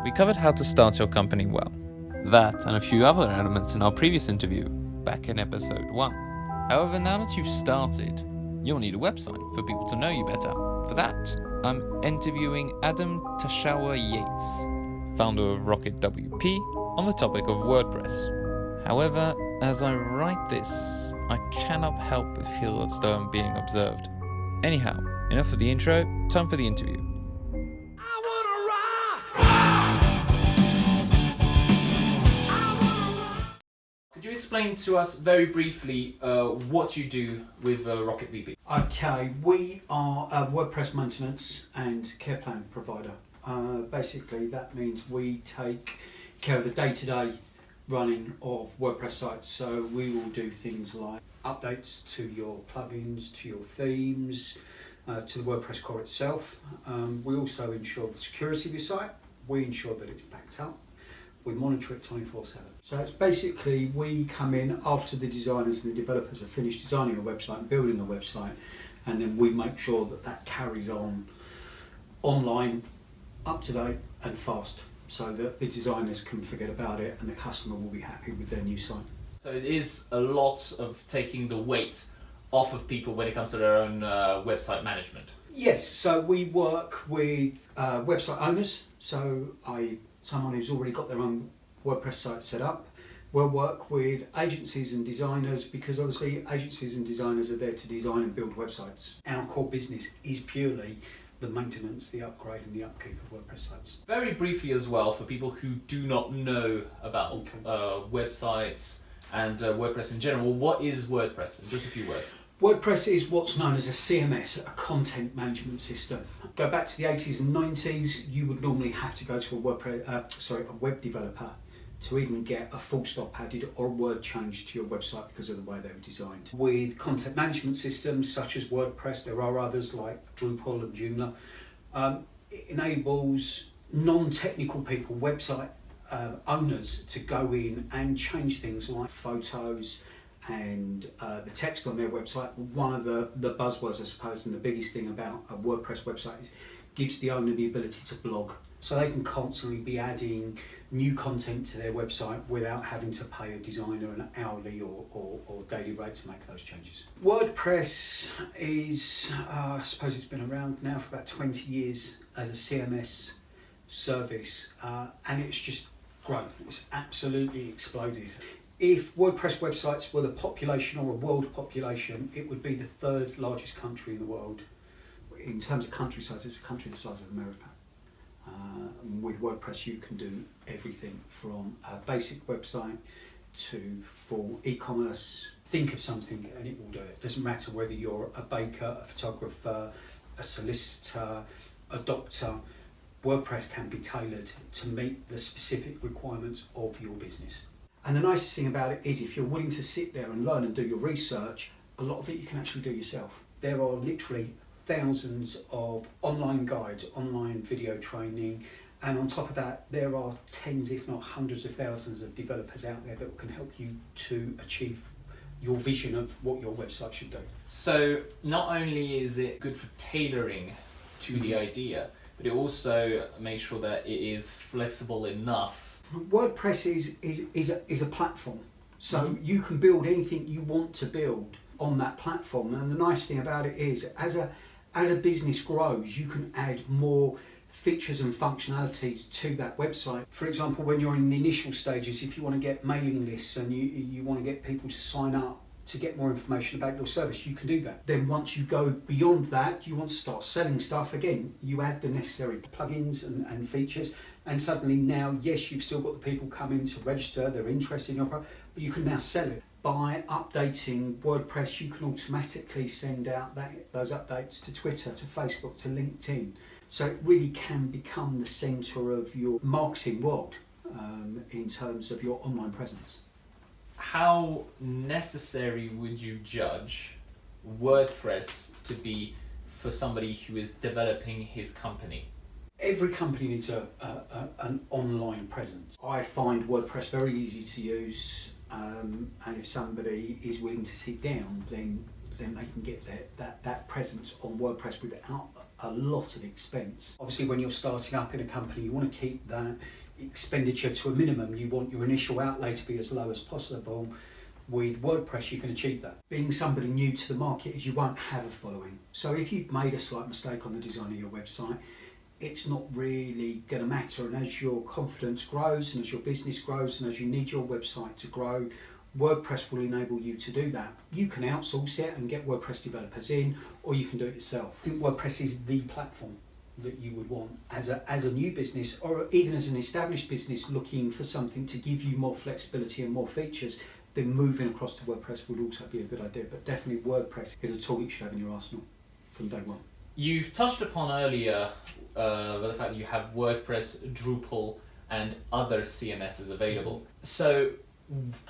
We covered how to start your company well. That and a few other elements in our previous interview, back in episode 1. However, now that you've started, you'll need a website for people to know you better. For that, I'm interviewing Adam Tashawa Yates, founder of Rocket WP, on the topic of WordPress. However, as I write this, I cannot help but feel as though I'm being observed. Anyhow, enough of the intro, time for the interview. Could you explain to us very briefly what you do with Rocket VP? Okay, we are a WordPress maintenance and care plan provider. Basically, that means we take care of the day-to-day running of WordPress sites. So we will do things like updates to your plugins, to your themes, to the WordPress core itself. We also ensure the security of your site. We ensure that it's backed up. We monitor it 24/7. So it's basically, we come in after the designers and the developers have finished designing a website and building a website, and then we make sure that that carries on online, up to date and fast, so that the designers can forget about it and the customer will be happy with their new site. So it is a lot of taking the weight off of people when it comes to their own website management. Yes, so we work with website owners, so someone who's already got their own WordPress site set up. We'll work with agencies and designers, because obviously agencies and designers are there to design and build websites. Our core business is purely the maintenance, the upgrade and the upkeep of WordPress sites. Very briefly as well, for people who do not know about websites and WordPress in general, what is WordPress in just a few words? WordPress is what's known as a CMS, a content management system. Go back to the 80s and 90s, you would normally have to go to a web developer to even get a full stop added or a word changed to your website because of the way they were designed. With content management systems such as WordPress, there are others like Drupal and Joomla. It enables non-technical people, website owners, to go in and change things like photos and the text on their website. One of the buzzwords, I suppose, and the biggest thing about a WordPress website is gives the owner the ability to blog. So they can constantly be adding new content to their website without having to pay a designer an hourly or daily rate to make those changes. WordPress is, I suppose it's been around now for about 20 years as a CMS service, and it's just grown. It's absolutely exploded. If WordPress websites were the population or a world population, it would be the third largest country in the world. In terms of country size, it's a country the size of America. With WordPress, you can do everything from a basic website to full e-commerce. Think of something and it will do it. It doesn't matter whether you're a baker, a photographer, a solicitor, a doctor. WordPress can be tailored to meet the specific requirements of your business. And the nicest thing about it is, if you're willing to sit there and learn and do your research, a lot of it you can actually do yourself. There are literally thousands of online guides, online video training, and on top of that, there are tens, if not hundreds of thousands of developers out there that can help you to achieve your vision of what your website should do. So not only is it good for tailoring to the idea, but it also makes sure that it is flexible enough. WordPress is a platform, so you can build anything you want to build on that platform. And the nice thing about it is, as a business grows, you can add more features and functionalities to that website. For example, when you're in the initial stages, if you want to get mailing lists and you want to get people to sign up to get more information about your service, you can do that. Then once you go beyond that, you want to start selling stuff, again, you add the necessary plugins and features, and suddenly now, yes, you've still got the people coming to register, they're interested in your product, but you can now sell it. By updating WordPress, you can automatically send out those updates to Twitter, to Facebook, to LinkedIn. So it really can become the centre of your marketing world in terms of your online presence. How necessary would you judge WordPress to be for somebody who is developing his company? Every company needs an online presence. I find WordPress very easy to use, and if somebody is willing to sit down, then they can get that presence on WordPress without a lot of expense. Obviously, when you're starting up in a company, you want to keep that expenditure to a minimum. You want your initial outlay to be as low as possible. With WordPress, you can achieve that. Being somebody new to the market is you won't have a following. So if you've made a slight mistake on the design of your website, it's not really going to matter. And as your confidence grows and as your business grows and as you need your website to grow, WordPress will enable you to do that. You can outsource it and get WordPress developers in, or you can do it yourself. I think WordPress is the platform that you would want as a new business, or even as an established business looking for something to give you more flexibility and more features. Then moving across to WordPress would also be a good idea, but definitely WordPress is a tool you should have in your arsenal from day one. You've touched upon earlier the fact that you have WordPress, Drupal, and other CMSs available. So,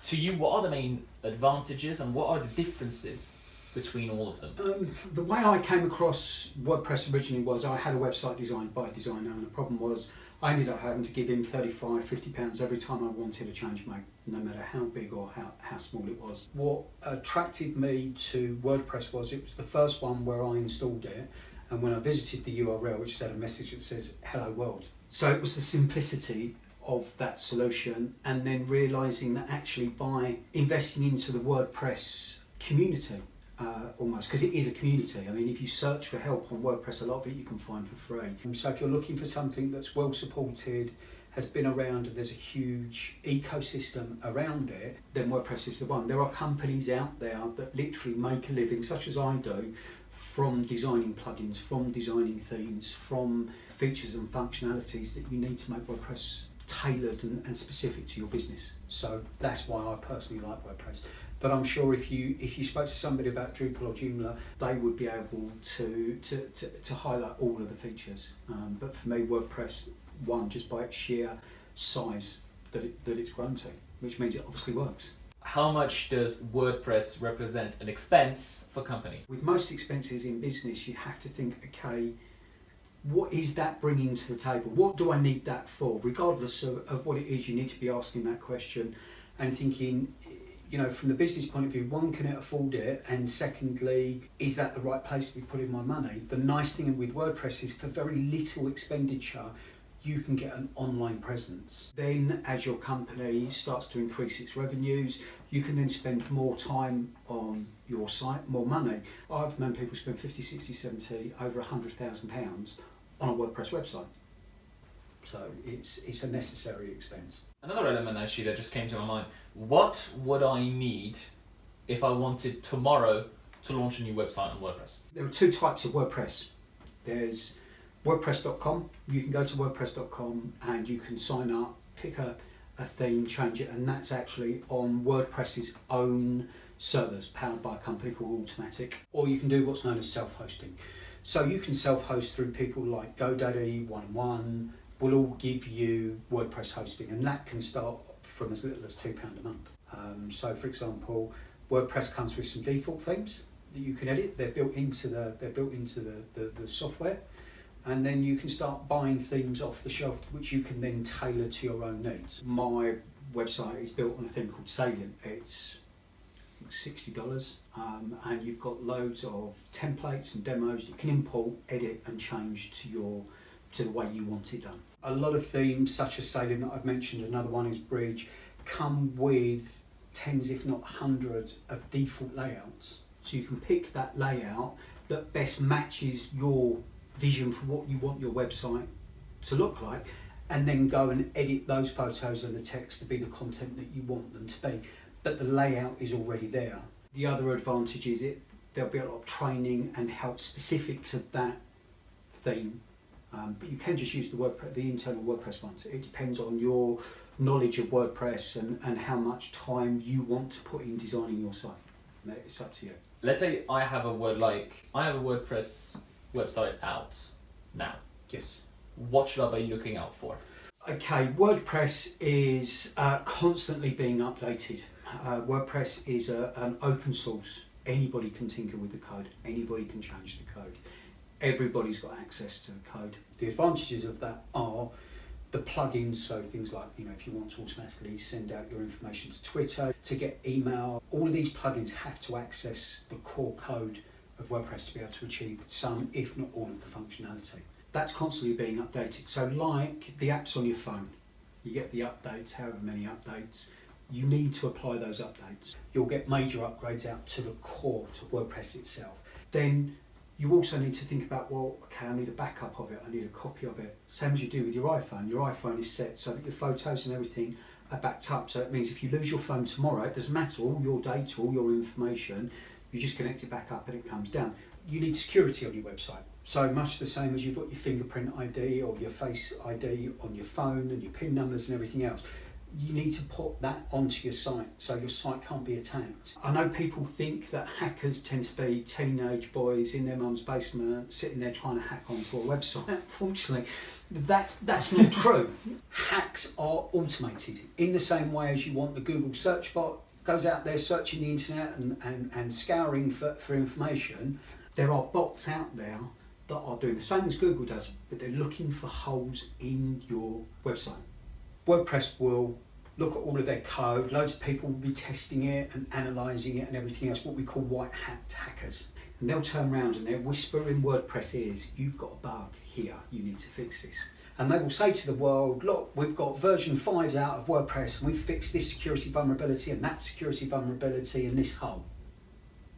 to you, what are the main advantages and what are the differences between all of them? The way I came across WordPress originally was I had a website designed by a designer, and the problem was I ended up having to give him £35-50 every time I wanted a change made, no matter how big or how small it was. What attracted me to WordPress was it was the first one where I installed it, and when I visited the URL, which had a message that says "Hello World." So it was the simplicity of that solution, and then realising that actually by investing into the WordPress community, almost, because it is a community. I mean, if you search for help on WordPress, a lot of it you can find for free. So if you're looking for something that's well supported, has been around, and there's a huge ecosystem around it, then WordPress is the one. There are companies out there that literally make a living, such as I do, from designing plugins, from designing themes, from features and functionalities that you need to make WordPress tailored and specific to your business. So that's why I personally like WordPress. But I'm sure if you spoke to somebody about Drupal or Joomla, they would be able to highlight all of the features. But for me, WordPress, one, just by its sheer size that it's grown to, which means it obviously works. How much does WordPress represent an expense for companies? With most expenses in business, you have to think, okay, what is that bringing to the table? What do I need that for? Regardless of what it is, you need to be asking that question and thinking, you know, from the business point of view, one, can it afford it? And secondly, is that the right place to be putting my money? The nice thing with WordPress is for very little expenditure, you can get an online presence. Then as your company starts to increase its revenues, you can then spend more time on your site, more money. I've known people spend 50, 60, 70, over £100,000 on a WordPress website. So it's a necessary expense. Another element actually that just came to my mind, what would I need if I wanted tomorrow to launch a new website on WordPress? There are two types of WordPress. There's WordPress.com. You can go to WordPress.com and you can sign up, pick a theme, change it, and that's actually on WordPress's own servers powered by a company called Automatic. Or you can do what's known as self-hosting. So you can self-host through people like GoDaddy, 1-on-1, will all give you WordPress hosting, and that can start from as little as £2 a month. So for example, WordPress comes with some default themes that you can edit. They're built into the software. And then you can start buying themes off the shelf, which you can then tailor to your own needs. My website is built on a theme called Salient. It's $60, and you've got loads of templates and demos you can import, edit, and change to the way you want it done. A lot of themes, such as Salient that I've mentioned, another one is Bridge, come with tens, if not hundreds, of default layouts. So you can pick that layout that best matches your vision for what you want your website to look like, and then go and edit those photos and the text to be the content that you want them to be. But the layout is already there. The other advantage is there'll be a lot of training and help specific to that theme, but you can just use the internal WordPress ones. It depends on your knowledge of WordPress and how much time you want to put in designing your site. It's up to you. Let's say I have a WordPress website out now. Yes. What should I be looking out for? Okay, WordPress is constantly being updated. WordPress is an open source. Anybody can tinker with the code. Anybody can change the code. Everybody's got access to the code. The advantages of that are the plugins, so things like, if you want to automatically send out your information to Twitter, to get email, all of these plugins have to access the core code of WordPress to be able to achieve some, if not all, of the functionality. That's constantly being updated. So like the apps on your phone, you get the updates, however many updates, you need to apply those updates. You'll get major upgrades out to the core, to WordPress itself. Then you also need to think about, well, okay, I need a backup of it, I need a copy of it. Same as you do with your iPhone. Your iPhone is set so that your photos and everything are backed up. So it means if you lose your phone tomorrow, it doesn't matter, all your data, all your information, you just connect it back up and it comes down. You need security on your website. So much the same as you've got your fingerprint ID or your face ID on your phone and your PIN numbers and everything else. You need to put that onto your site so your site can't be attacked. I know people think that hackers tend to be teenage boys in their mum's basement sitting there trying to hack onto a website. Unfortunately, that's not true. Hacks are automated in the same way as you want the Google search bot goes out there searching the internet and scouring for information. There are bots out there that are doing the same as Google does, but they're looking for holes in your website. WordPress will look at all of their code, loads of people will be testing it and analysing it and everything else, what we call white hat hackers. And they'll turn around and they'll whisper in WordPress ears, you've got a bug here, you need to fix this. And they will say to the world, look, we've got version 5s out of WordPress and we've fixed this security vulnerability and that security vulnerability and this hole.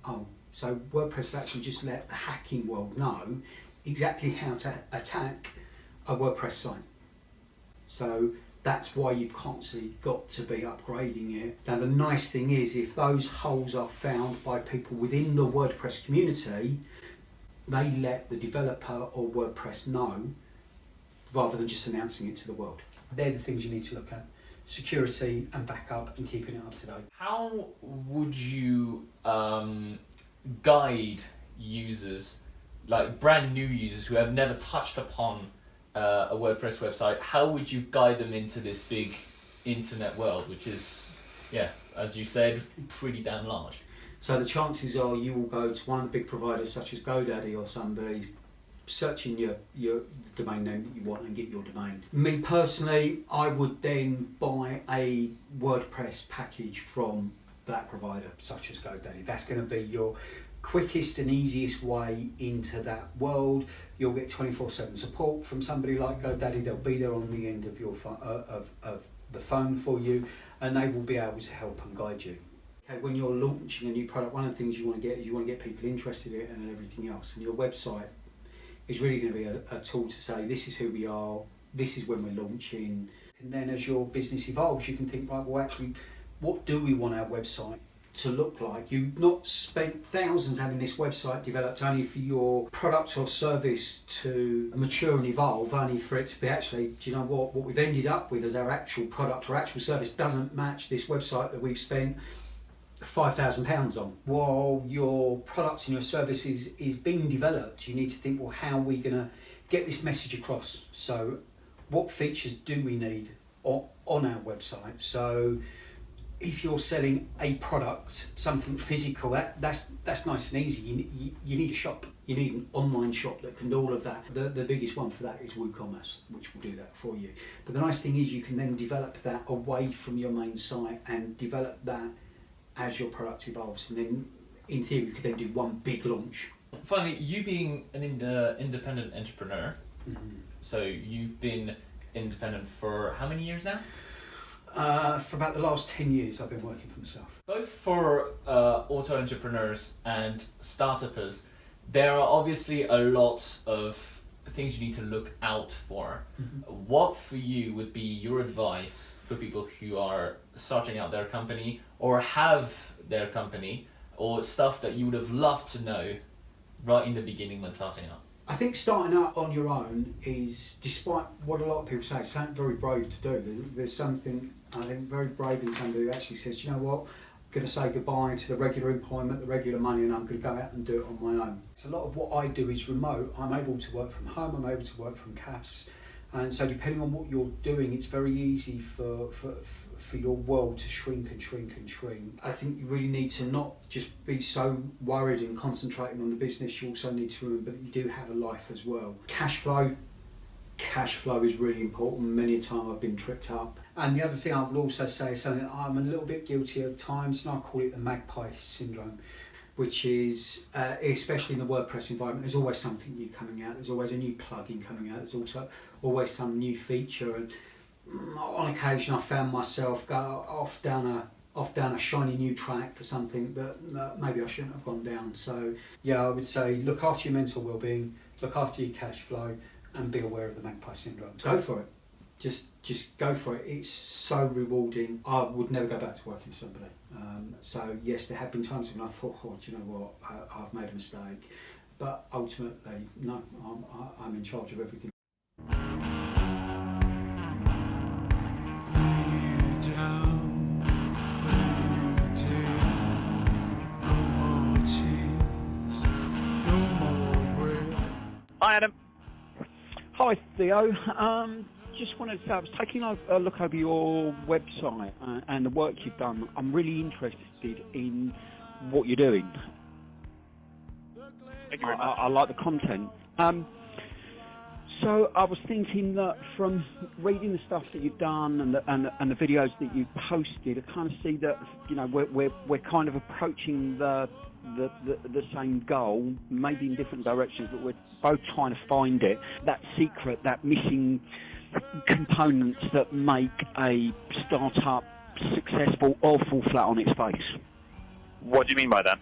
Oh, so WordPress have actually just let the hacking world know exactly how to attack a WordPress site. So that's why you've constantly got to be upgrading it. Now the nice thing is, if those holes are found by people within the WordPress community, they let the developer or WordPress know rather than just announcing it to the world. They're the things you need to look at. Security and backup and keeping it up to date. How would you guide users, like brand new users who have never touched upon a WordPress website, how would you guide them into this big internet world, which is, yeah, as you said, pretty damn large? So the chances are you will go to one of the big providers such as GoDaddy or somebody, searching your domain name that you want and get your domain. Me personally, I would then buy a WordPress package from that provider such as GoDaddy. That's going to be your quickest and easiest way into that world. You'll get 24/7 support from somebody like GoDaddy. They'll be there on the end of your of the phone for you, and they will be able to help and guide you. Okay, when you're launching a new product, one of the things you want to get is you want to get people interested in it and everything else. And your website is really going to be a tool to say, this is who we are, this is when we're launching. And then as your business evolves, you can think, right, well actually, what do we want our website to look like? You've not spent thousands having this website developed only for your product or service to mature and evolve, only for it to be actually, do you know what we've ended up with as our actual product or actual service doesn't match this website that we've spent £5,000 on. While your product and your service is being developed, you need to think, well, how are we going to get this message across? So what features do we need on our website? So if you're selling a product, something physical, that's nice and easy. You need a shop. You need an online shop that can do all of that. The biggest one for that is WooCommerce, which will do that for you. But the nice thing is you can then develop that away from your main site and develop that as your product evolves. And then in theory, you could then do one big launch. Finally, you being an independent entrepreneur, so you've been independent for how many years now? For about the last 10 years, I've been working for myself. Both for auto entrepreneurs and startuppers, there are obviously a lot of things you need to look out for. What for you would be your advice for people who are starting out their company or have their company, or stuff that you would have loved to know right in the beginning when starting out? I think starting out on your own is, despite what a lot of people say, it's something very brave to do. There's something, I think, very brave in somebody who actually says, you know what, I'm going to say goodbye to the regular employment, the regular money, and I'm going to go out and do it on my own. So a lot of what I do is remote. I'm able to work from home, I'm able to work from cafes, and so depending on what you're doing, it's very easy for your world to shrink and shrink and shrink. I think you really need to not just be so worried and concentrating on the business. You also need to remember that you do have a life as well. Cash flow is really important. Many a time I've been tripped up. And the other thing I will also say is something that I'm a little bit guilty of times, and I call it the magpie syndrome. which is, especially in the WordPress environment, there's always something new coming out. There's always a new plugin coming out. There's also always some new feature. And on occasion, I found myself go off down a shiny new track for something that maybe I shouldn't have gone down. So yeah, I would say look after your mental well-being, look after your cash flow, and be aware of the magpie syndrome. Go for it. Just go for it. It's so rewarding. I would never go back to working with somebody. So yes, there have been times when I thought, oh, do you know what, I've made a mistake. But ultimately, no, I'm in charge of everything. Hi, Adam. Hi, Theo. Just wanted to say, I was taking a look over your website and the work you've done. I'm really interested in what you're doing. Thank you very much. I like the content. So I was thinking that from reading the stuff that you've done and the videos that you've posted, I kind of see that we're kind of approaching the same goal, maybe in different directions, but we're both trying to find it, that secret, that missing components that make a startup successful or fall flat on its face. What do you mean by that?